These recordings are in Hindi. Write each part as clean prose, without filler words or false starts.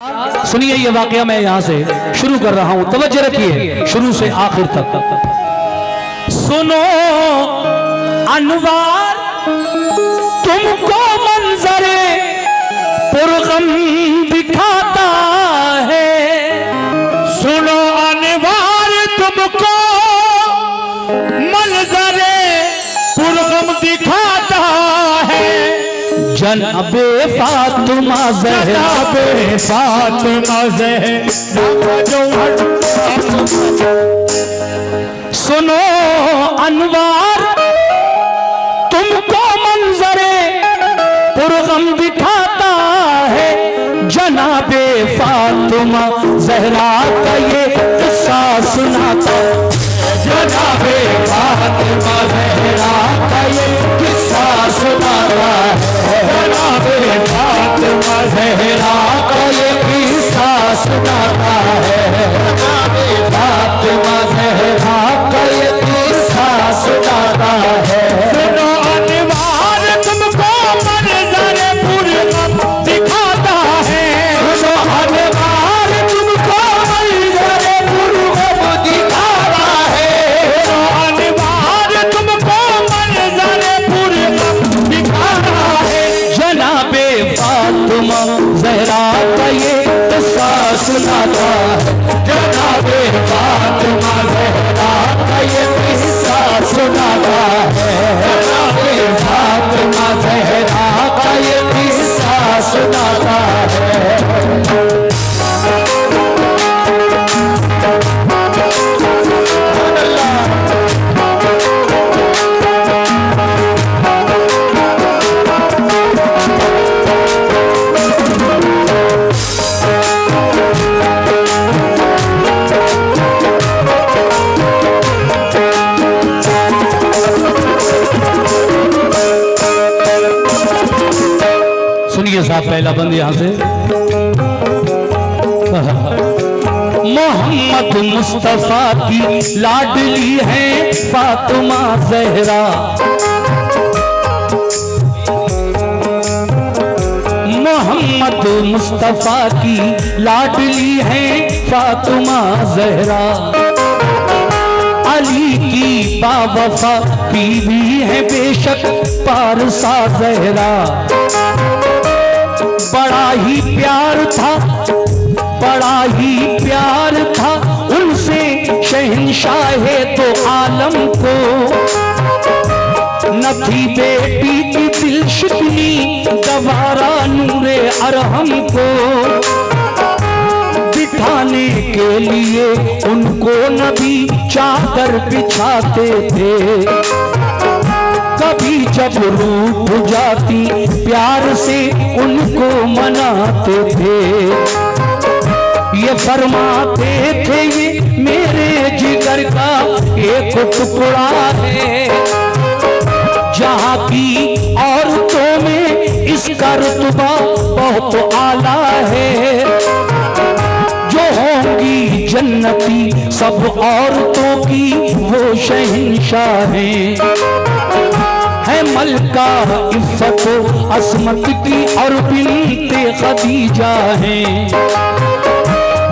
सुनिए ये वाकया मैं यहां से शुरू कर रहा हूं, तवज्जो रखिए शुरू से आखिर तक। सुनो अनवार तुमको मंजरे पुरगम दिखाता है, सुनो अनवार तुमको मंजरे पुरगम दिखाता है। जनाबे फातिमा ज़हरा, जनाबे फातिमा ज़हरा। सुनो अनवार तुमको मंजरे पुरगम दिखाता है, जनाबे फातिमा ज़हरा का ये किस्सा सुनाता है। जनाबे फातिमा ज़हरा का ये किस्सा सुनाता है, जनाबे फातिमा ज़हरा का ये किस्सा सुनाता है, जनाबे फातिमा ज़हरा का ये किस्सा सुनाता है। सुनो अनवार तुमको मंजरे पुरगम दिखाता है, सुनो अनवार तुमको मंजरे पुरगम दिखाता है, सुनो अनवार तुमको मंजरे पुरगम दिखाता है। जनाबे फातिमा ज़हरा का ये किस्सा सुनाता है, जनाबे फातिमा ज़हरा का ये किस्सा सुनाता है, जनाबे फातिमा ज़हरा का ये किस्सा सुनाता है। सुनिए साहब, पहला बंद यहां से। मोहम्मद मुस्तफा की लाडली है फातिमा ज़हरा, मोहम्मद मुस्तफा की लाडली है फातिमा ज़हरा, अली की बावफा बीवी है बेशक पारसा ज़हरा। बड़ा ही प्यार था, बड़ा ही प्यार था उनसे शहंशाहे तो आलम को, न थी बेटी की दिल शिकनी गवारा नूरे अरहम को, बिठाने के लिए उनको नबी चादर बिछाते थे, कभी जब रूठ जाती प्यार से उनको मनाते थे। ये फरमाते थे ये मेरे जिगर का एक टुकड़ा है, जहाँ की औरतों में इसका रुतबा बहुत आला है, जो होंगी जन्नती सब औरतों की वो शहंशाहें है, मलका इफ़्फ़त अस्मत की और बिन्ते खदीजा हैं,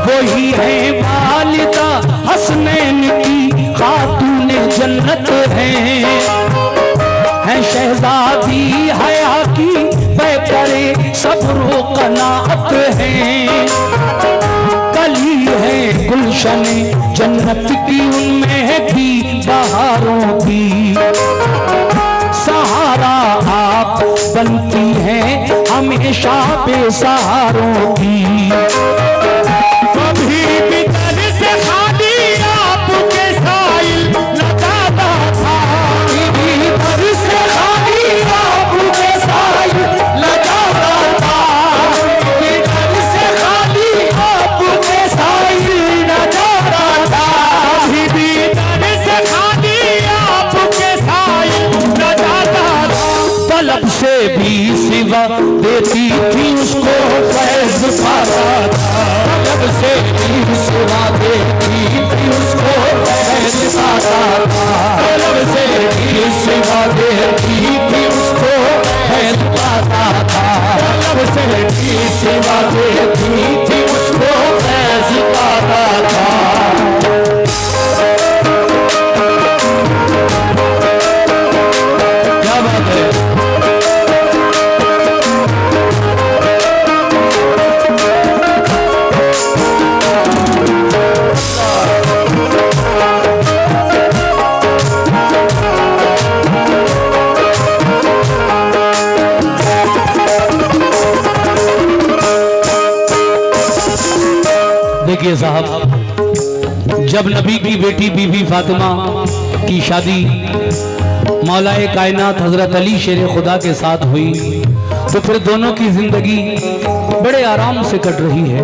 वही है वालिदा हसनैन की खातून जन्नत हैं, शहजादी हया की बेकरे सब्र कनाअत हैं, कली है गुलशन जन्नत की उनमें भी बहारों की, सहारा आप बनती हैं हमेशा बेसहारों की। कभी भी दर से खाली आपके साइल लगाता था, कभी दर से खाली आपके साइल लगाता था, कभी दर से खाली आपके साइल लगाता था, कभी भी दर से खाली आपके साइल लगाता था। तलब से भी सिवा देती थी उसको फैज़ पाता था, तलब से भी सिवा देती थी उसको फैज़ पाता था, तलब से भी सिवा देती थी उसको फैज़ पाता था, तलब से भी सिवा देती थी देखिए साहब, जब नबी की बेटी बीबी फातिमा की शादी मौलाए कायनात हजरत अली शेर खुदा के साथ हुई तो फिर दोनों की जिंदगी बड़े आराम से कट रही है।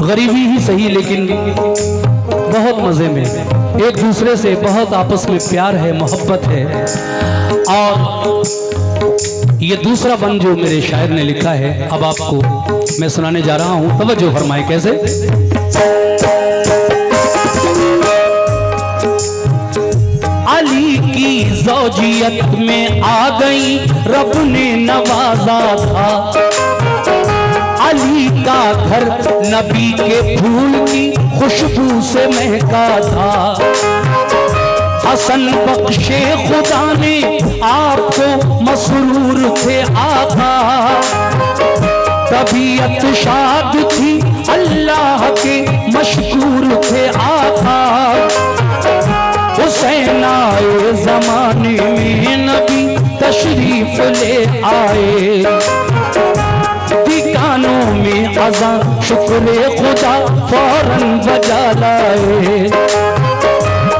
गरीबी ही सही लेकिन बहुत मजे में, एक दूसरे से बहुत आपस में प्यार है, मोहब्बत है। और ये दूसरा बंद जो मेरे शायर ने लिखा है अब आपको मैं सुनाने जा रहा हूं, तवज्जो फरमाए कैसे। अली की ज़ौजियत में आ गई रब ने नवाजा था, अली का घर नबी के फूल की खुशबू से महका था। हसन बख्शे खुदा ने आपको मसरूर थे आका, तबीयत शाद थी अल्लाह के मशकूर थे आका। हुसैन आए जमाने में नबी तशरीफ ले आए, दिकानों में अज़ा शुक्र खुदा फौरन बजा लाए।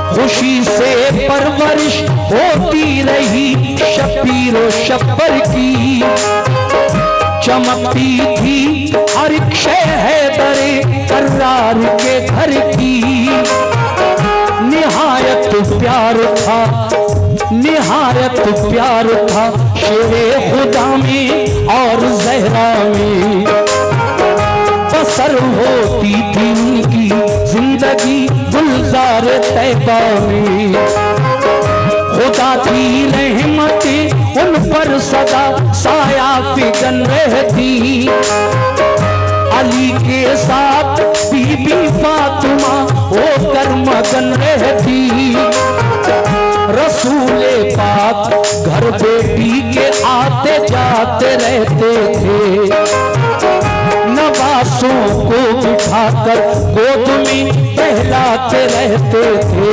खुशी से परवरिश होती रही शबीर व शब्बर की, चमकती थी हर एक शय हैदरे कर्रार के घर की। निहायत प्यार था, निहायत प्यार था शेरे खुदा में और जहरा में। बसर होती थी उनकी जिंदगी गुलजार तैबा में। खुदा की रहमतें उन पर सदा साया फिगन रहती। अली के साथ बीबी फातिमा होकर मगन रहती। रसूले पाक घर बेटी के आते जाते रहते थे, नवासों को बिठाकर गोद में टहलाते रहते थे।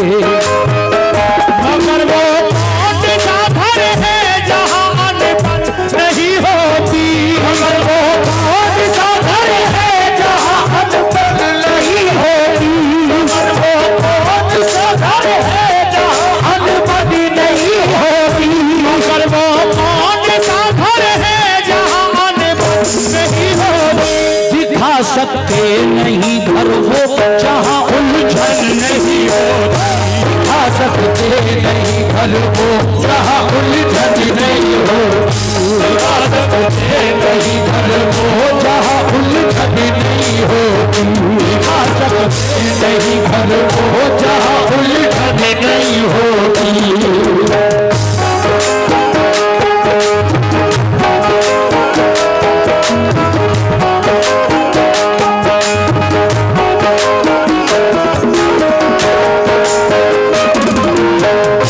मगर वो कौन सा घर है जहाँ अनबन नहीं होती, मगर वो कौन सा घर है जहाँ अनबन नहीं होती, मगर वो कौन सा घर है जहाँ अनबन नहीं होती, मगर वो कौन सा घर है जहाँ अनबन नहीं होती। दिखा सकते नहीं घर हो जहाँ उलझन नहीं होती, दिखा सकते नहीं घर हो जहाँ उलझन नहीं होती, दिखा सकते नहीं घर हो जहाँ उलझन नहीं होती, दिखा सकते नहीं घर हो जहाँ उलझन नहीं होती।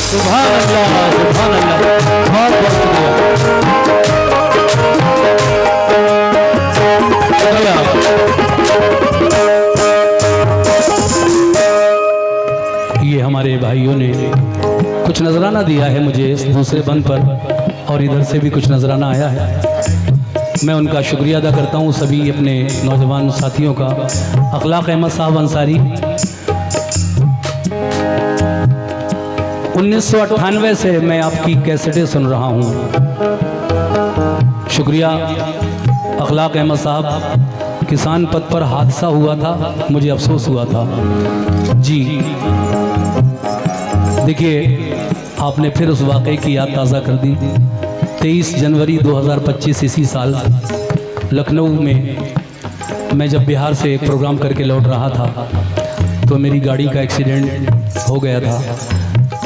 सुभान अल्लाह, सुभान अल्लाह, बहुत बहुत शुक्रिया। ये हमारे भाइयों ने कुछ नजराना दिया है मुझे इस दूसरे बंद पर, और इधर से भी कुछ नजराना आया है। मैं उनका शुक्रिया अदा करता हूँ सभी अपने नौजवान साथियों का। अखलाक अहमद साहब अंसारी 1998 से मैं आपकी कैसेटें सुन रहा हूँ। शुक्रिया अखलाक अहमद साहब। किसान पथ पर हादसा हुआ था, मुझे अफसोस हुआ था जी। देखिए आपने फिर उस वाक़े की याद ताज़ा कर दी। 23 जनवरी 2025 इसी साल लखनऊ में मैं जब बिहार से एक प्रोग्राम करके लौट रहा था तो मेरी गाड़ी का एक्सीडेंट हो गया था।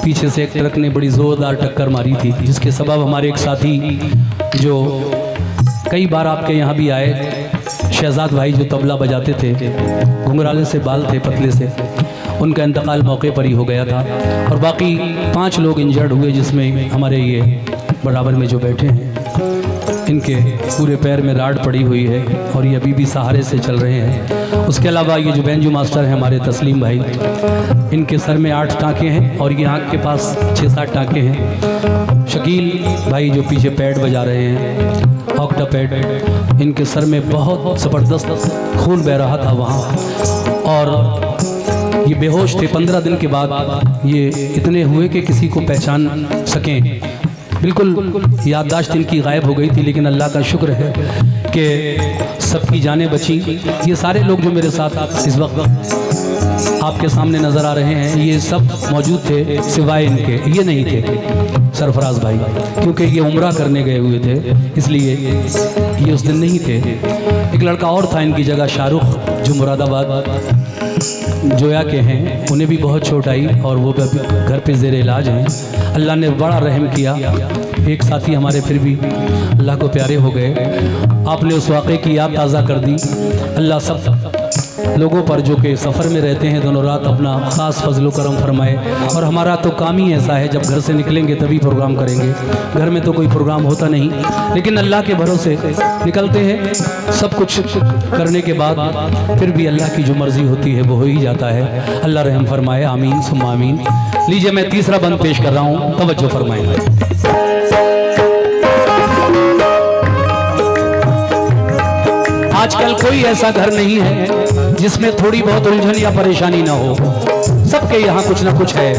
पीछे से एक ट्रक ने बड़ी ज़ोरदार टक्कर मारी थी, जिसके सबब हमारे एक साथी जो कई बार आपके यहाँ भी आए, शहजाद भाई जो तबला बजाते थे, घुंघराले से बाल थे पतले से, उनका इंतकाल मौके पर ही हो गया था। और बाकी 5 लोग इंजर्ड हुए, जिसमें हमारे ये बराबर में जो बैठे हैं इनके पूरे पैर में राड पड़ी हुई है और ये अभी भी सहारे से चल रहे हैं। उसके अलावा ये जो बैंजो मास्टर हैं हमारे तस्लीम भाई, इनके सर में 8 टाँके हैं और ये आँख के पास 6-7 टाँके हैं। शकील भाई जो पीछे पैड बजा रहे हैं, ऑक्टा पैड, इनके सर में बहुत ज़बरदस्त खून बह रहा था वहाँ, और ये बेहोश थे। 15 दिन के बाद ये इतने हुए कि किसी को पहचान सकें। बिल्कुल याददाश्त इनकी गायब हो गई थी, लेकिन अल्लाह का शुक्र है कि सबकी जानें बची। ये सारे लोग जो मेरे साथ इस वक्त आपके सामने नज़र आ रहे हैं, ये सब मौजूद थे, सिवाय इनके ये नहीं थे सरफराज भाई, क्योंकि ये उम्रा करने गए हुए थे, इसलिए ये उस दिन नहीं थे। एक लड़का और था इनकी जगह, शाहरुख, जो मुरादाबाद जोया के हैं, उन्हें भी बहुत चोट आई और वो भी घर पे ज़ेर इलाज हैं। अल्लाह ने बड़ा रहम किया, एक साथी हमारे फिर भी अल्लाह को प्यारे हो गए। आपने उस वाक़े की याद ताज़ा कर दी। अल्लाह सब लोगों पर जो कि सफ़र में रहते हैं दोनों रात अपना ख़ास फजल करम फरमाए। और हमारा तो काम ही ऐसा है, जब घर से निकलेंगे तभी प्रोग्राम करेंगे, घर में तो कोई प्रोग्राम होता नहीं, लेकिन अल्लाह के भरोसे निकलते हैं। सब कुछ करने के बाद फिर भी अल्लाह की जो मर्ज़ी होती है वो हो ही जाता है। अल्लाह रहम फरमाए, आमीन सुम्मा आमीन। लीजिए मैं तीसरा बंद पेश कर रहा हूँ, तवज्जो फरमाएं। आजकल कोई ऐसा घर नहीं है जिसमें थोड़ी बहुत उलझन या परेशानी ना हो, सबके यहाँ कुछ ना कुछ है।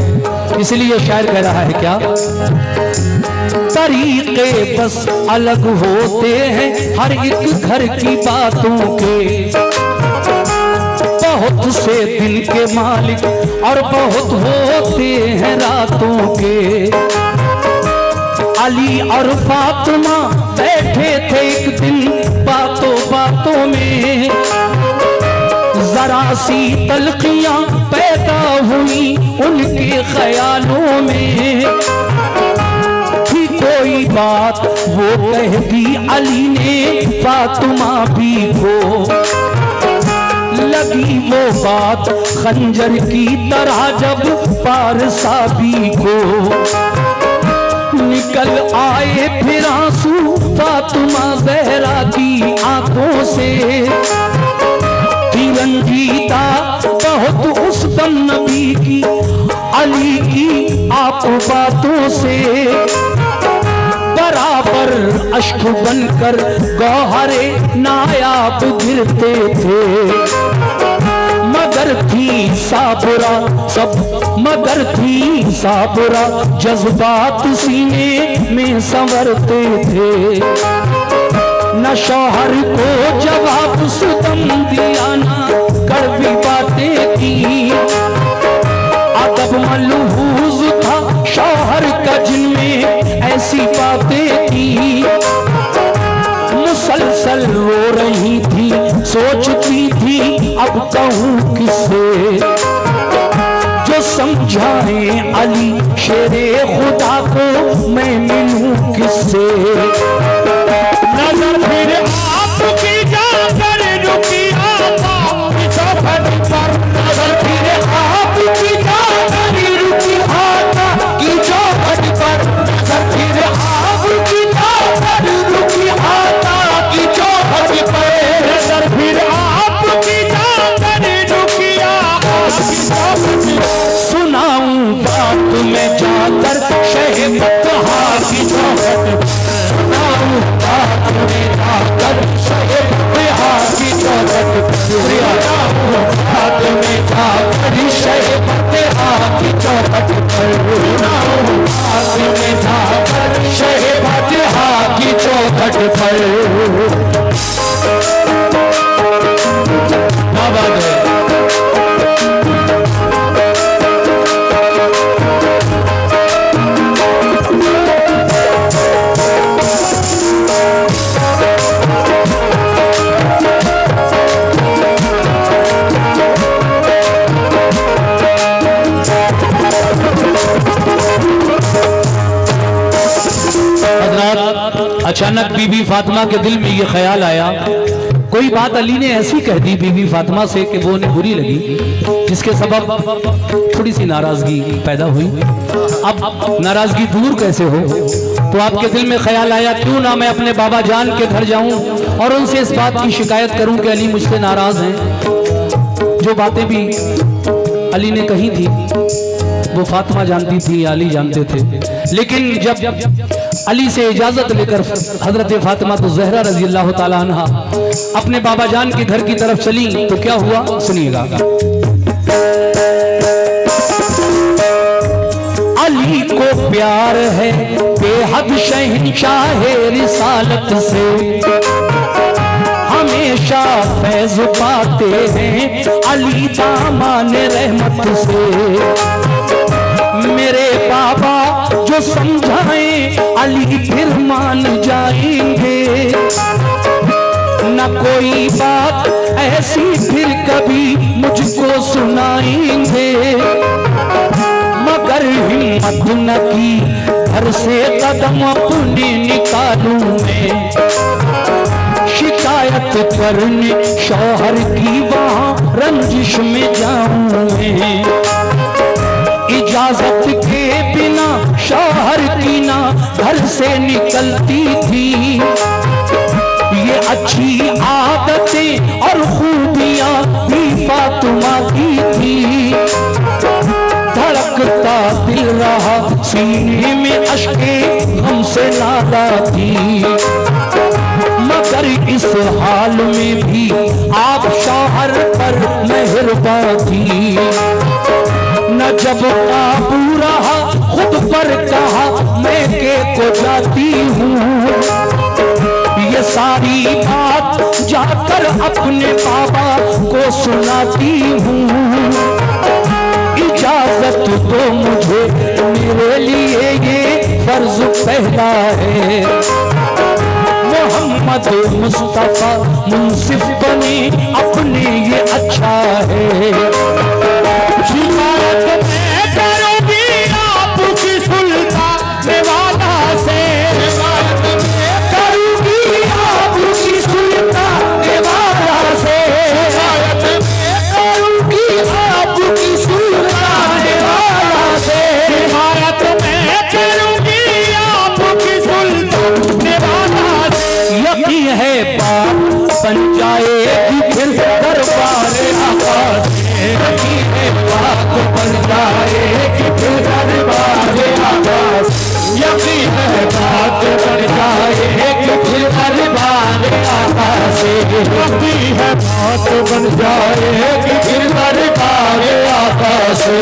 इसलिए शायर कह रहा है क्या, तरीके बस अलग होते हैं हर एक घर की बातों के, बहुत से दिन के मालिक और बहुत होते हैं रातों के। अली और फातिमा बैठे थे एक दिन बातों बातों में, जरा सी तलखियां पैदा हुई उनके ख्यालों में। थी कोई बात वो कह दी अली ने फातिमा भी को, लगी वो बात खंजर की तरह जब पारसा भी को। निकल आए फिर आंसू फातिमा ज़हरा की आंखों से, रंजीता बहुत उस दम नबी की अली की आप बातों से। बराबर अश्क बनकर गौहरे नायाब गिरते थे, मगर थी साबुरा सब मगर थी साबुरा जज्बात सीने में संवरते थे। न शौहर को जवाब सुतम दिया ना कड़वी बातें की, अदब मलहूज था शौहर का जिनमें ऐसी बातें की। मुसलसल रो रही थी सोचती थी अब कहूँ किससे, जो समझाए अली शेरे खुदा को मैं मिलूं किससे। नजर फिर आपकी जाकर रुकी आता चौखट पर, नजर फिर आपकी जाकर रुकी आता की चौखट पर, नजर फिर आपकी जाकर रुकी आता की चौखट पर, नजर फिर आपकी जाकर रुकी आता की चौखट पर। सुनाऊं बात मैं जाकर शह बतहा की चौखट, सुनाऊं बात मैं जाकर शह बतहा की चौखट, सुनाऊं बात मैं जाकर शह बतहा की चौखट पर, सुनाऊं बात मैं जाकर शह बतहा की चौखट पर। क्या बात है। अचानक बीबी फातिमा के दिल में ये ख्याल आया, कोई बात अली ने ऐसी कह दी बीबी फातिमा से कि वो उन्हें बुरी लगी, जिसके सबब थोड़ी सी नाराजगी पैदा हुई। अब नाराजगी दूर कैसे हो, तो आपके दिल में ख्याल आया क्यों ना मैं अपने बाबा जान के घर जाऊं और उनसे इस बात की शिकायत करूं कि अली मुझसे नाराज हैं। जो बातें भी अली ने कही थी वो फातिमा जानती थी, अली जानते थे, लेकिन जब अली से इजाजत लेकर हजरत फातिमा तो ज़हरा रजी अल्लाह ताला अन्हा अपने बाबा जान के घर की तरफ चली तो क्या हुआ सुनिएगा। अली को प्यार है बेहद शहंशाहे रिसालत से, हमेशा फैज पाते हैं अली दामान रहमत से। मेरे बाबा जो समझाएं अली फिर मान जाएंगे, न कोई बात ऐसी फिर कभी मुझको सुनाएंगे। मगर हिम्मत न की घर से कदम अपने निकालूं मैं, शिकायत करने शौहर की वहां रंजिश में जाऊं मैं। इजाजत के बिना शौहर की ना घर से निकलती थी, ये अच्छी आदतें और खूबियां भी फातिमा की थी। धड़कता दिल रहा सीने में अश्के हमसे नादा थी, मगर इस हाल में भी आप शौहर पर मेहरबान थी। न जब काबू रहा खुद पर कहा मैं के को जाती हूँ, ये सारी बात जाकर अपने बाबा को सुनाती हूँ। इजाजत तो मुझे मेरे लिए ये फर्ज पहला है, मोहम्मद मुस्तफा मुंसिफ बने अपने ये अच्छा है। शिकायत मैं करूंगी आपकी सुल्तान वाला से, शिकायत मैं करूंगी आपकी सुल्तान वाला से, शिकायत मैं करूंगी आपकी सुल्तान वाला से, शिकायत मैं करूंगी आपकी सुल्तान वाला से। यकीन है बात बन जाएगी फिर दरबार आका से, यकीन है बात बन जाएगी फिर दरबार आका से, यकीन है बात बन जाएगी फिर दरबार आका से, यकीन है बात बन जाएगी फिर दरबार आका से।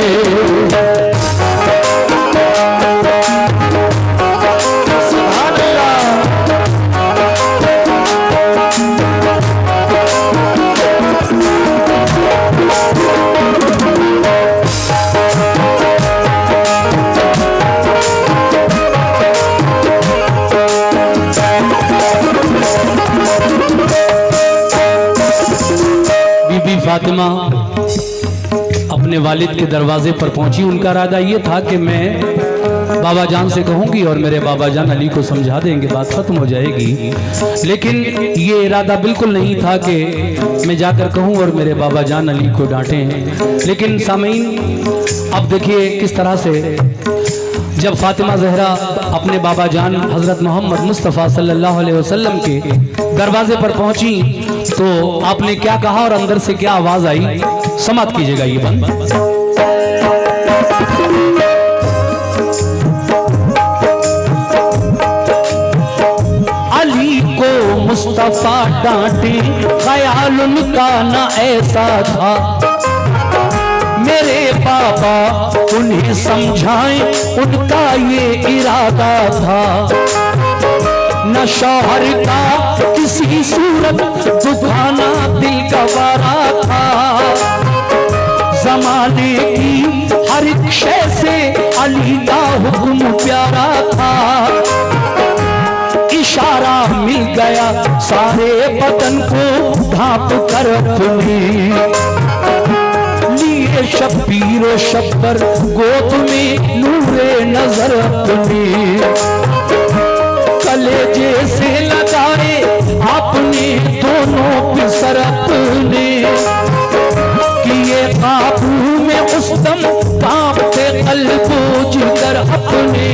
फातिमा अपने वालिद के दरवाजे पर पहुंची। उनका इरादा ये था कि मैं बाबा जान से कहूंगी और मेरे बाबा जान अली को समझा देंगे, बात खत्म हो जाएगी। लेकिन ये इरादा बिल्कुल नहीं था कि मैं जाकर कहूं और मेरे बाबा जान अली को डांटें। लेकिन सामीन अब देखिए किस तरह से जब फातिमा ज़हरा अपने बाबा जान हज़रत मोहम्मद मुस्तफ़ा सल्लल्लाहु अलैहि वसल्लम के दरवाजे पर पहुंची तो आपने क्या कहा और अंदर से क्या आवाज आई, समाप्त कीजिएगा ये बंद। अली को मुस्तफ़ा डांटे ख्याल उनका न ऐसा था, मेरे बाबा उन्हें समझाएं उनका ये इरादा था। न शौहर का किसी सूरत दुखाना दिल का वारा था, जमाने की हर एक शय से अली का हुक्म प्यारा था। इशारा मिल गया सारे बदन को ढांप कर अपने, लिए शब्बीर व शब्बर गोद में नूरे नजर अपने, कलेजे से लगाए आपने दोनों पिसर अपने, किए काबू में उस दम कांपते कल्ब जिगर अपने।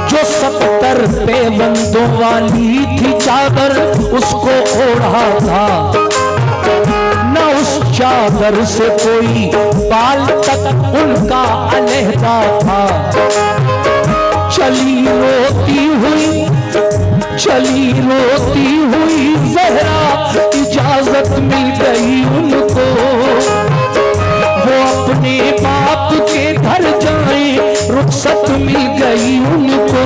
जो 70 पेबंदों वाली थी चादर उसको ओढ़ा था, न उस चादर से कोई बाल तक उनका अलहदा था। चली रोती हुई ज़हरा, इजाजत मिल गई उनको, वो अपने बाप के घर जाए, रुखसत मिल गई उनको।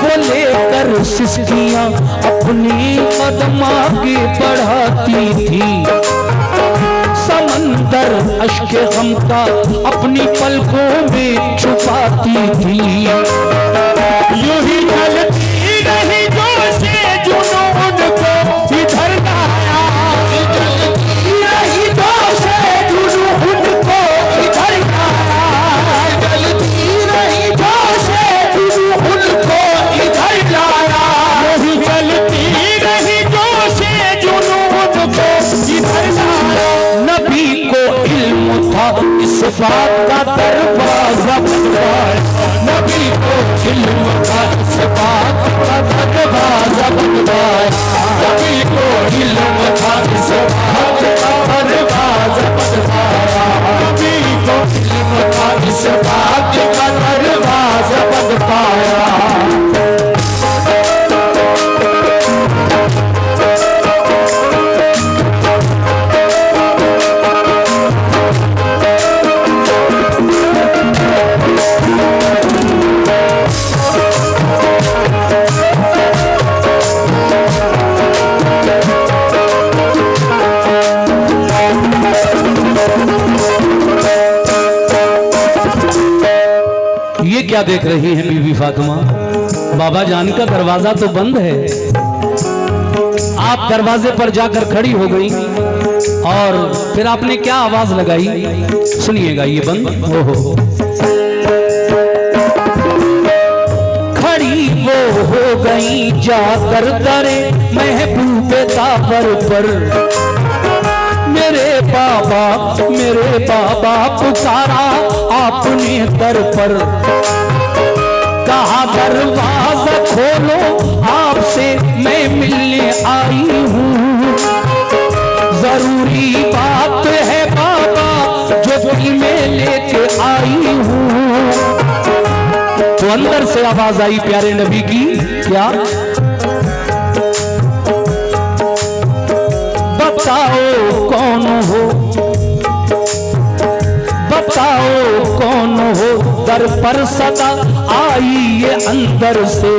वो लेकर सिसकियां अपनी कदम आगे बढ़ाती थी, समंदर अश्क गम का अपनी पलकों में छुपाती थी। यूं ही चलती रही जोशे जुनून को इधर लाया, चलती रही जोशे जुनून को इधर लाया, चलती रही जोशे जुनून को इधर लाया। यूं ही चलती रही जोशे जुनून को इधर लाया। नबी को इल्म था इस बात का दरवाजा बनवाया, नबी को इल्म था इस बात का दरवाजा बनवाया, नबी को इल्म था इस बात का दरवाजा बनवाया, नबी को इल्म था इस बात का दरवाजा बनवाया। ये क्या देख रही हैं बीबी फातिमा? बाबा जान का दरवाजा तो बंद है। आप दरवाजे पर जाकर खड़ी हो गई और फिर आपने क्या आवाज लगाई, सुनिएगा ये बंद। ओहो, खड़ी वो हो गई जाकर दरे महबूबे ताबर पर, मेरे बाबा पुकारा आपने दर पर, कहा दरवाजा खोलो आपसे मैं मिलने आई हूँ, जरूरी बात है बाबा जो दिल में लेके आई हूँ। तो अंदर से आवाज आई प्यारे नबी की, क्या? बताओ कौन हो, बताओ कौन हो, दर पर सदा आई ये अंदर से,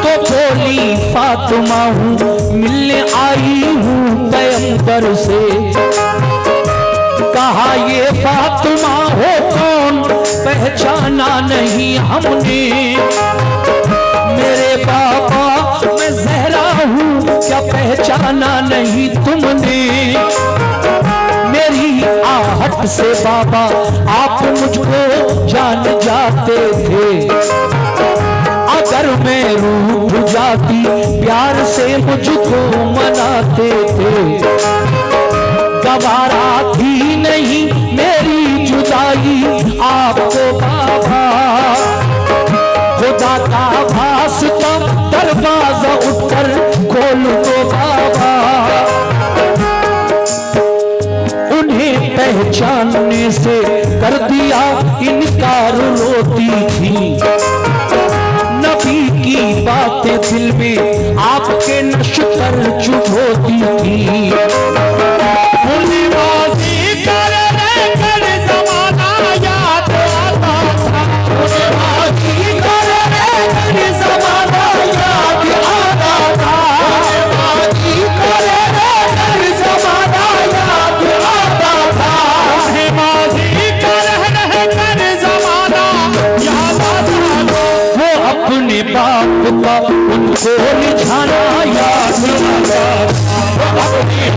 तो बोली फातिमा हूँ मिलने आई हूँ पैगंबर से। कहा ये फातिमा हो कौन, पहचाना नहीं हमने, मेरे बाबा मैं ज़हरा हूँ क्या पहचाना नहीं तुमने, मेरी आहट से बाबा आप मुझको जान जाते थे, अगर मैं रूठ जाती प्यार से मुझको मनाते थे, गवारा थी नहीं मेरी जुदाई आपको बाबा, खुदा का वास्ता दरवाजा उठकर खोल दो बाबा। उन्हें पहचानने से कर दिया इनकार रोती थी, नबी की बातें दिल में आपके नश्तर चुप होती थी। फुलबाजी कर ज़माना याद आता था, फुलबाजी कर ज़माना याद आता था, फुलबाजी कर ज़माना याद आता था, फुलबाजी कर ज़माना याद आता था। वो अपने बाप का उनको रिझाना याद आता था, वो अपने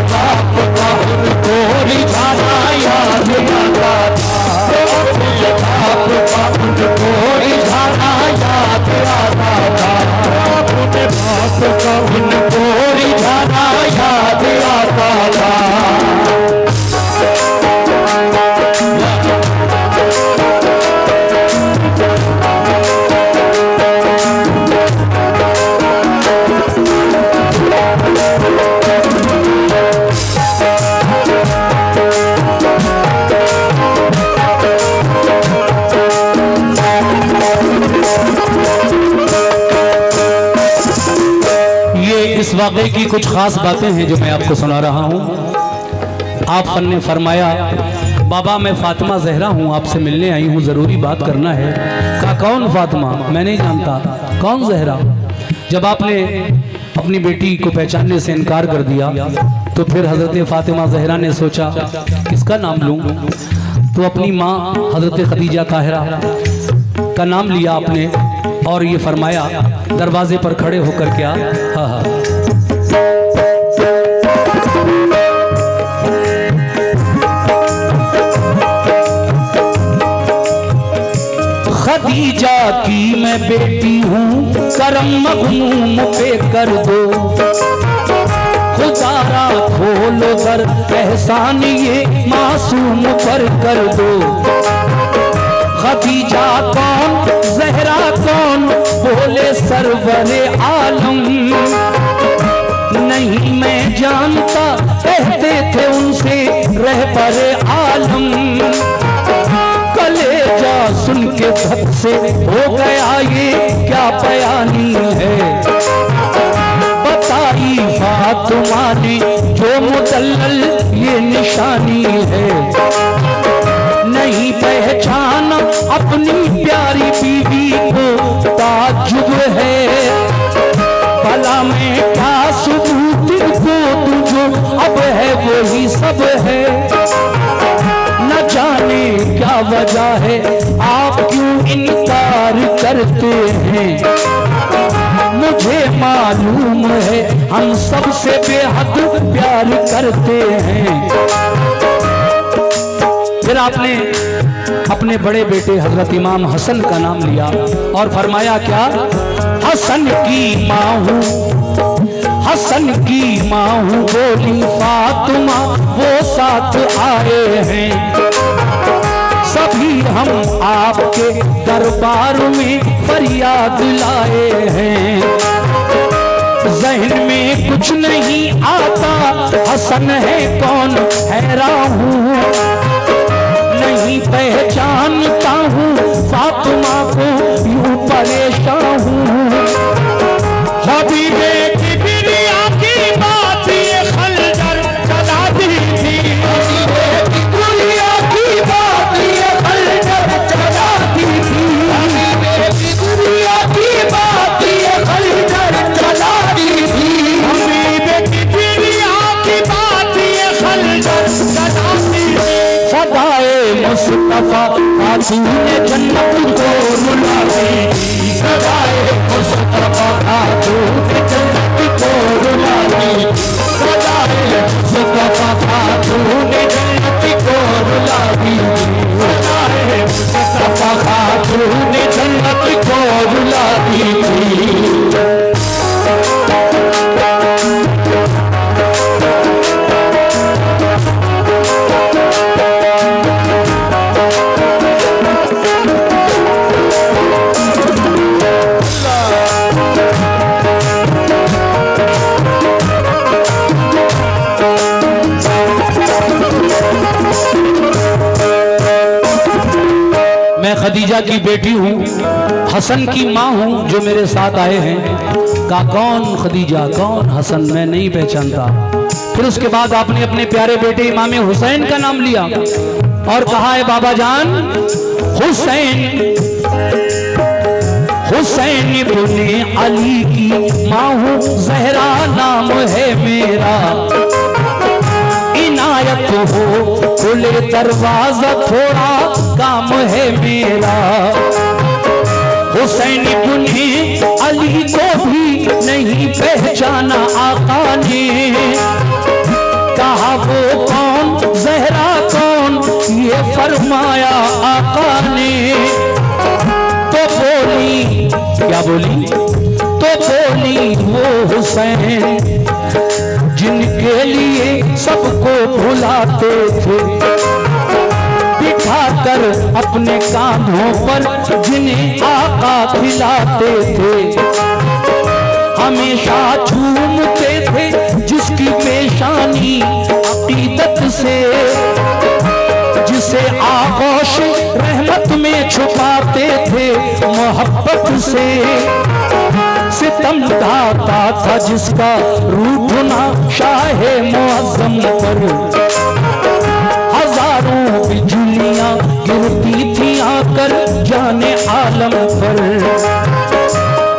मामले की कुछ खास बातें हैं जो मैं आपको सुना रहा हूँ। आप ने फरमाया, बाबा मैं फातिमा जहरा हूँ, आपसे मिलने आई हूँ, ज़रूरी बात करना है। कहा कौन फातिमा? मैं नहीं जानता। कौन जहरा? जब आपने अपनी बेटी को पहचानने से इनकार कर दिया तो फिर हज़रत फातिमा जहरा ने सोचा किसका नाम लूँ, तो अपनी माँ हज़रत खदीजा ताहिरा का नाम लिया आपने और ये फरमाया, दरवाजे पर खड़े होकर क्या, हाँ हाँ, खदीजा की मैं बेटी हूँ, करम मग़मूम पे कर दो, खुदारा खोलो दर एहसान ये मासूम पर कर दो। खदीजा कौन, जहरा कौन, बोले सरवरे आलम, नहीं मैं जानता, कहते थे उनसे रहबरे आलम। कलेजा सुन के धक से हो गया ये क्या बयानी है, बताई फातिमा ने जो मुदल्लल ये निशानी है। नहीं पहचाना अपनी प्यारी बीवी को ताज्जुब है, भला में क्या सबूत को तुझो अब है वही सब है। न जाने क्या वजह है आप क्यों इनकार करते हैं, मुझे मालूम है हम सबसे बेहद प्यार करते हैं। फिर आपने अपने बड़े बेटे हजरत इमाम हसन का नाम लिया और फरमाया क्या, हसन की माँ हूँ, हसन की माँ हूँ, बोली फातिमा वो साथ आए हैं। सभी हम आपके दरबार में फरियाद लाए हैं, ज़हन में कुछ नहीं आता हसन है कौन, हैरान हूँ, नहीं पहचानता हूँ फातिमा को, यूं परेशान हूँ। हबीबे किबरिया की बात ये खंजर चला दी थी, हबीबे किबरिया की बात ये खंजर चला दी थी, हबीबे किबरिया की बात ये खंजर चला दी थी, हबीबे किबरिया की बात ये खंजर चला दी थी। सदाए मुस्तफा खातून जन्नत को रुला दी, सदाए मुस्तफा खातून जन्नत को रुला दी, सदाए मुस्तफा खातून जन्नत को रुला दी, सदाए मुस्तफा खातून जन्नत को रुला दी। मैं खदीजा की बेटी हूँ, हसन की माँ हूँ जो मेरे साथ आए हैं। कहा कौन खदीजा, कौन हसन, मैं नहीं पहचानता। फिर उसके बाद आपने अपने प्यारे बेटे इमाम हुसैन का नाम लिया और कहा है बाबा जान हुसैन, हुसैन इब्ने अली की माँ हूँ, जहरा नाम है मेरा, इनायत हो खुले दरवाजा थोड़ा काम है मेरा। हुसैन इब्ने अली को भी नहीं पहचाना आका ने, कहा वो कौन, जहरा कौन, ये फरमाया आका ने। तो बोली, क्या बोली, तो बोली वो हुसैन जिनके लिए सबको भुलाते थे, बिठाकर अपने कांधों पर जिन्हें आका खिलाते थे, हमेशा झूमते थे जिसकी पेशानी अकीदत से, जिसे आगोश रहमत में छुपाते थे मोहब्बत से। सितम ढाता था जिसका रूठना शाहे मुअज़्ज़म पर। हजारों बिजलियां गिरती थी आकर जाने आलम पर।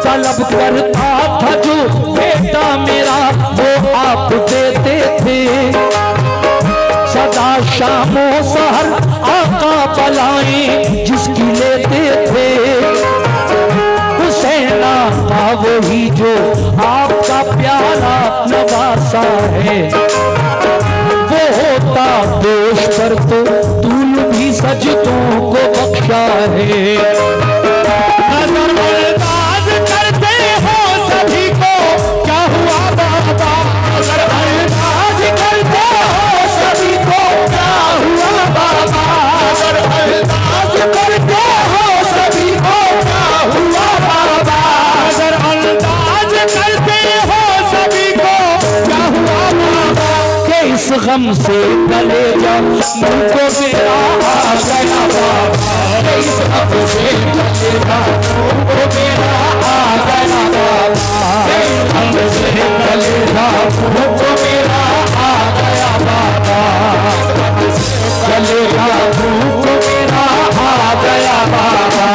तलब करता था जो बेटा मेरा वो आप देते थे। सदा शामो सहर आका बलाएं जिसकी लेते थे। हुसैन आका वही जो आपका प्यारा नवासा है। वो होता दोष पर तो तूल भी सजदों को बख्शा है। नजरअंदाज करते हो सभी को क्या हुआ बाबा। नजरअंदाज करते हो सभी को क्या हुआ बाबा। नजरअंदाज करते हो सभी को क्या हुआ बाबा। नजरअंदाज करते हो सभी को क्या हुआ बाबा। के इस गम से गले जा मुझको मेरा आ गया बाबा। के इस गम से गले जा मुझको मेरा आ गया बाबा। के इस गम से गले जा मुझको मेरा आ गया बाबा। गले जा मुझको मेरा आ गया बाबा।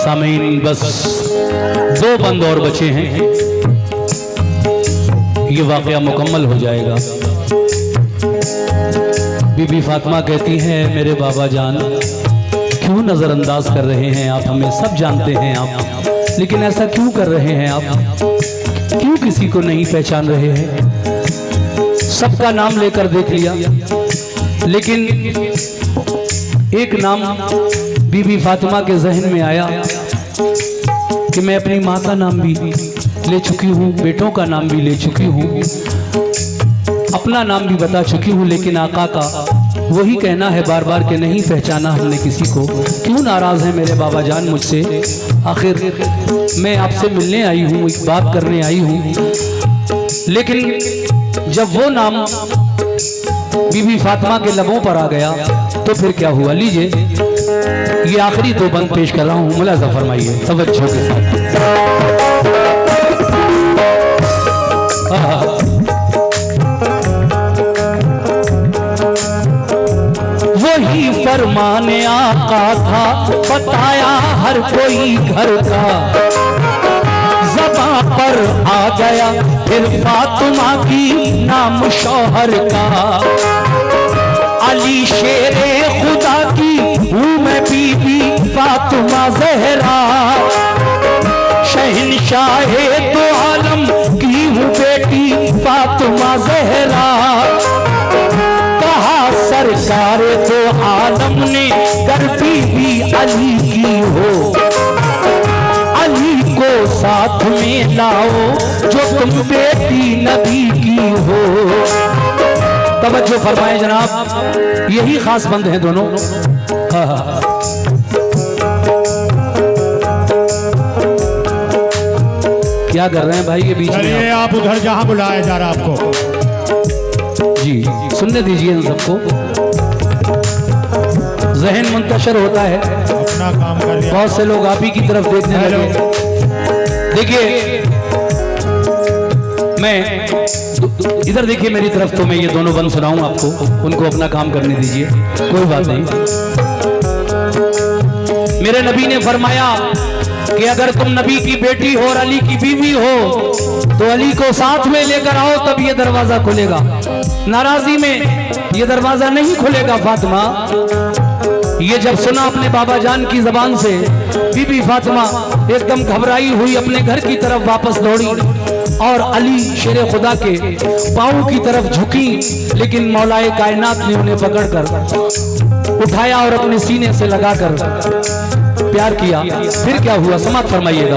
सामीन बस 2 बंद और बचे हैं, ये वाकया मुकम्मल हो जाएगा। बीबी फातिमा कहती हैं मेरे बाबा जान क्यों नज़रअंदाज कर रहे हैं आप हमें, सब जानते हैं आप, लेकिन ऐसा क्यों कर रहे हैं आप, क्यों किसी को नहीं पहचान रहे हैं। सबका नाम लेकर देख लिया, लेकिन एक नाम बीबी फातिमा के जहन में आया कि मैं अपनी माँ का नाम भी ले चुकी हूँ, बेटों का नाम भी ले चुकी हूँ, अपना नाम भी बता चुकी हूँ, लेकिन आका का वही कहना है बार बार कि नहीं पहचाना हमने किसी को। क्यों नाराज़ हैं मेरे बाबा जान मुझसे, आखिर मैं आपसे मिलने आई हूँ, एक बात करने आई हूँ। लेकिन जब वो नाम बीबी फातिमा के लबों पर आ गया तो फिर क्या हुआ। लीजिए ये आखिरी 2 बंद पेश कर रहा हूँ, मुलाज़ा फरमाइए तवज्जो के साथ। वही फरमाने आका था बताया हर कोई घर का। ज़बां पर आ गया फिर फातिमा की नाम शौहर का। अली शेरे खुदा की हूँ मैं बीबी फातिमा ज़हरा। शहंशाहे तो आलम की हूँ बेटी फातिमा ज़हरा। कहा सरकार तो आलम ने कर बीबी अली की हो। अली को साथ में लाओ जो तुम बेटी नबी की हो। तवज्जो फरमाए जनाब, यही खास बंद हैं दोनों। क्या कर रहे हैं भाई ये बीच में? आप उधर जहां बुलाया जा रहा आपको जी सुनने दीजिए इन सबको, जहन मुंतशर होता है, अपना काम कर लिया। बहुत से लोग आप ही की तरफ देखने लगे। देखिए मैं इधर देखिए मेरी तरफ, तो मैं ये दोनों बंद सुनाऊं आपको, उनको अपना काम करने दीजिए, कोई बात नहीं। मेरे नबी ने फरमाया कि अगर तुम नबी की बेटी हो और अली की बीवी हो तो अली को साथ में लेकर आओ, तब ये दरवाजा खुलेगा। नाराजी में ये दरवाजा नहीं खुलेगा फातिमा। ये जब सुना अपने बाबा जान की जबान से, बीबी फातिमा एकदम घबराई हुई अपने घर की तरफ वापस दौड़ी और अली शेरे खुदा के पाँव की तरफ झुकी, लेकिन मौलाए कायनात ने उन्हें पकड़कर उठाया और अपने सीने से लगाकर प्यार किया। फिर क्या हुआ समाप्त फरमाइएगा।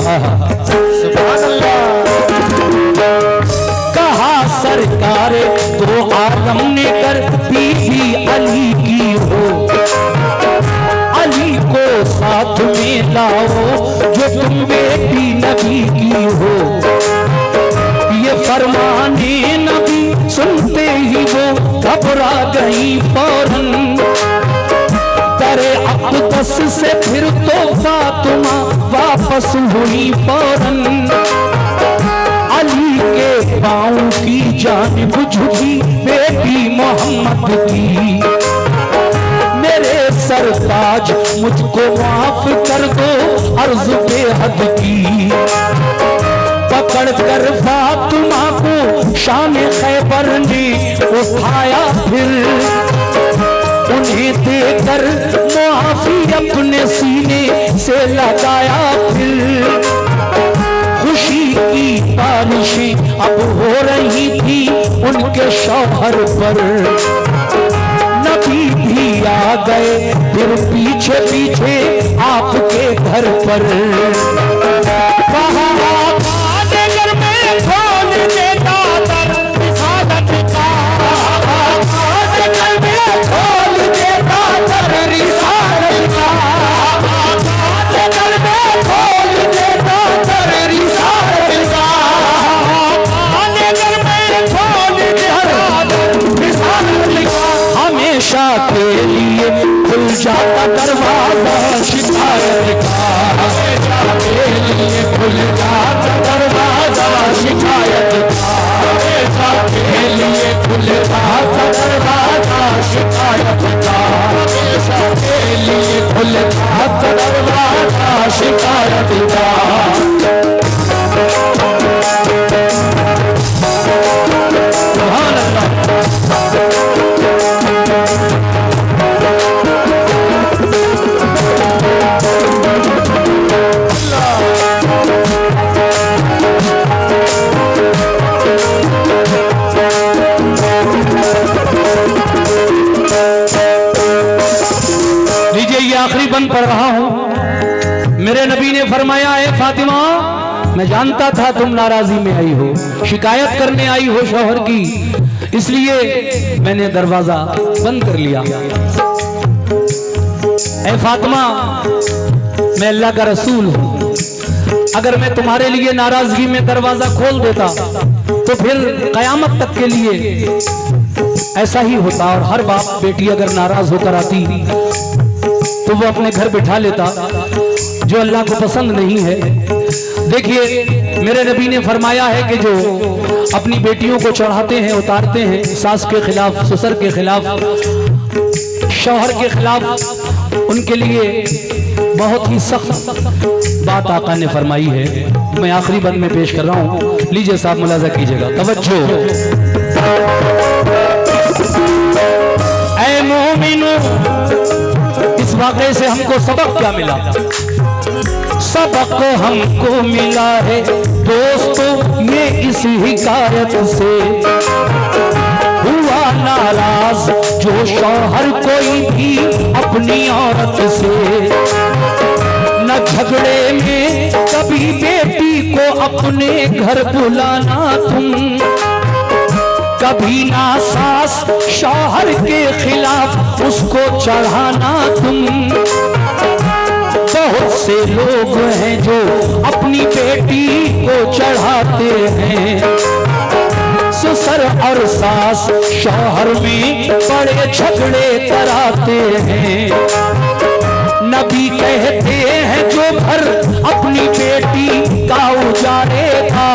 कहा सरकार दो आलम ने कर बीबी अली की हो। अली को साथ में लाओ जो तुम बेटी नबी की हो। ये फरमाने नबी सुनते ही वो घबरा गई फौरन। करे अक़दस से फिर तो फातिमा वापस हुई फौरन। अली के पाँव की जानिब झुकी बेटी मोहम्मद की। मेरे सरताज मुझको माफ कर दो अर्ज बेहद की। पकड़ कर फातिमा को शान खैबर ने उठाया फिर। उन्हें देकर मुआफी अपने सीने से लगाया फिर। खुशी की बारिशें अब हो रही थी उनके शौहर पर। नबी भी आ गए फिर पीछे पीछे आपके घर पर। हमेशा के लिए खुल जाता दरवाजा शिकायत का। हमेशा के लिए खुल जाता दरवाजा शिकायत का। हमेशा के लिए खुल जाता दरवाजा शिकायत का। हमेशा के लिए खुल जाता दरवाजा शिकायत का। सुभान अल्लाह। आखिरी बंद पढ़ रहा हूं। मेरे नबी ने फरमाया है फातिमा, मैं जानता था तुम नाराजी में आई हो, शिकायत करने आई हो शौहर की, इसलिए मैंने दरवाजा बंद कर लिया। ऐ फातिमा, मैं अल्लाह का रसूल हूं। अगर मैं तुम्हारे लिए नाराजगी में दरवाजा खोल देता तो फिर कयामत तक के लिए ऐसा ही होता। और हर बाप बेटी अगर नाराज होकर आती तो वो अपने घर बिठा लेता, जो अल्लाह को पसंद नहीं है। देखिए, मेरे नबी ने फरमाया है कि जो अपनी बेटियों को चढ़ाते हैं, उतारते हैं, सास के खिलाफ, ससुर के खिलाफ, शौहर के खिलाफ, उनके लिए बहुत ही सख्त बात आका ने फरमाई है। मैं आखिरी बंद में पेश कर रहा हूँ, लीजिए साहब मुलाजा कीजिएगा, तवज्जो। ऐ मोमिनो, इस वाक़े से हमको सबक क्या मिला? सबक हमको मिला है दोस्तों ये इस हिकायत से। हुआ नाराज जो शौहर कोई भी अपनी औरत से। न झगड़े में कभी बेटी को अपने घर बुलाना तुम। कभी ना सास शौहर के खिलाफ उसको चढ़ाना तुम। बहुत से लोग हैं जो अपनी बेटी को चढ़ाते हैं। ससुर और सास शौहर में बड़े झगड़े कराते हैं। नबी कहते हैं जो घर अपनी बेटी का उजाड़ेगा,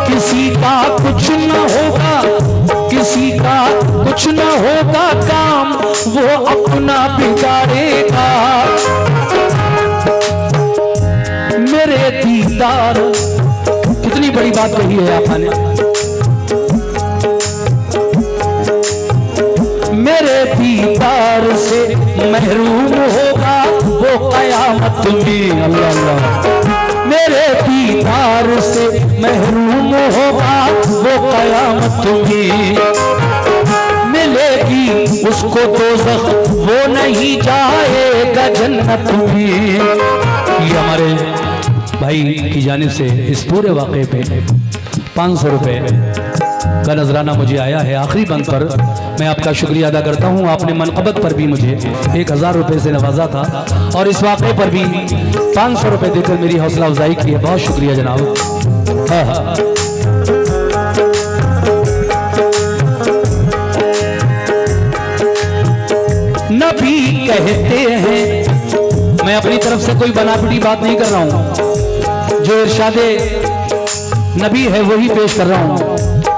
किसी का कुछ न होगा, किसी का कुछ न होगा काम, वो अपना बिगाड़ेगा। मेरे दीदार, कितनी बड़ी बात कही है आपने। मेरे दीदार से महरूम होगा वो कयामत में। अल्लाह अल्लाह। मेरे दीदार से महरूम होगा वो कयामत में। मिलेगी उसको दोज़ख, वो नहीं जाएगा जन्नत में। ये हमारे भाई की जानिब से इस पूरे वाक़े पे 500 रुपये का नजराना मुझे आया है आखिरी बंद पर। मैं आपका शुक्रिया अदा करता हूँ। आपने मनक़बत पर भी मुझे 1000 रुपये से नवाजा था और इस वाक़े पर भी 500 रुपये देकर मेरी हौसला अफजाई की है। बहुत शुक्रिया जनाब। हाँ हाँ, नबी कहते हैं, मैं अपनी तरफ से कोई बनावटी बात नहीं कर रहा हूं, जो इरशादे नबी है वही पेश कर रहा हूं।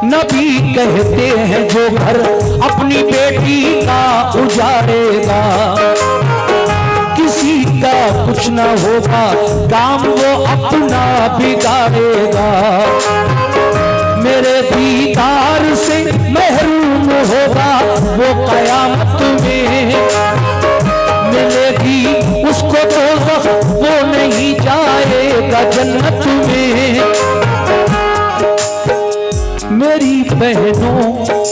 नबी कहते हैं जो घर अपनी बेटी का उजाड़ेगा, किसी का कुछ ना होगा, काम वो अपना बिगाड़ेगा। मेरे दीदार से महरूम होगा वो कयामत में, मिलेगी उसको दोज़ख वो नहीं जाएगा जन्नत में। मेरी बहनों,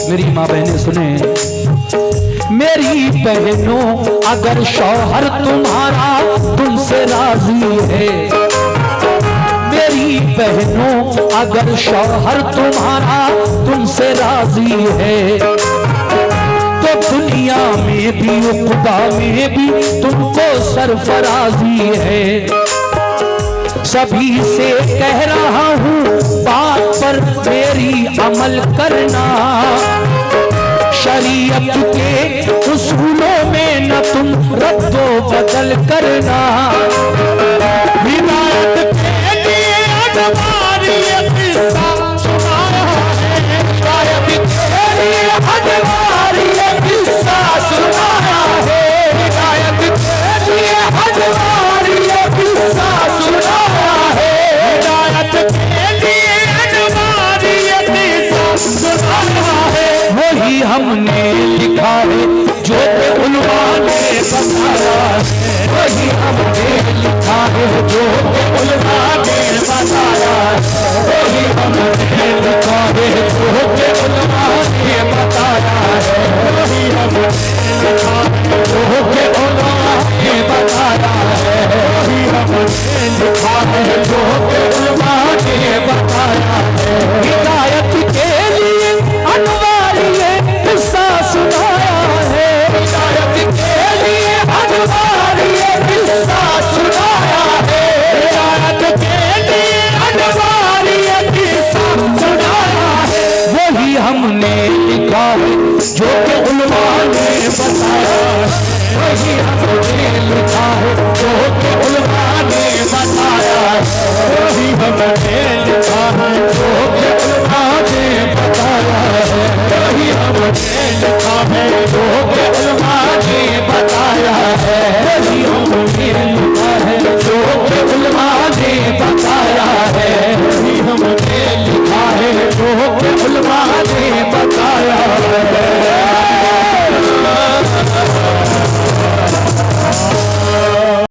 मेरी माँ बहनें सुने, मेरी बहनों अगर शौहर तुम्हारा तुमसे राजी है, मेरी बहनों अगर शौहर तुम्हारा तुमसे राजी है, तो दुनिया में भी उक़बा में भी तुमको सरफराजी है। सभी से कह रहा हूँ बात पर मेरी अमल करना, शरीयत के उसूलों में न तुम रद्दो बदल करना। हिदायत के लिए अनवार ये किस्सा सुनाया है, हिदायत के लिए अनवार ये किस्सा सुनाया है, हिदायत के लिए अनवार ये किस्सा सुनाया है, हिदायत के लिए अनवार ये किस्सा सुनाया है। वही हमने लिखा है जो के उलमा ने बताया है, वही हमने लिखा है जो के उलमा ने बताया है, वही हमने लिखा है जो के उलमा ने बताया है, वही हमने लिखा है जो के उलमा ने बताया है, वही हमने लिखा है जो के उलमा ने बताया है। हिदायत के लिए अनवार ये किस्सा सुनाया है, हिदायत के लिए अनवार ये किस्सा सुनाया है, हिदायत के लिए अनवार ये किस्सा सुनाया है। वही हमने लिखा है जो कि उलमा ने बताया है, वही हमने लिखा है जो कि उलमा ने बताया है, वही हमने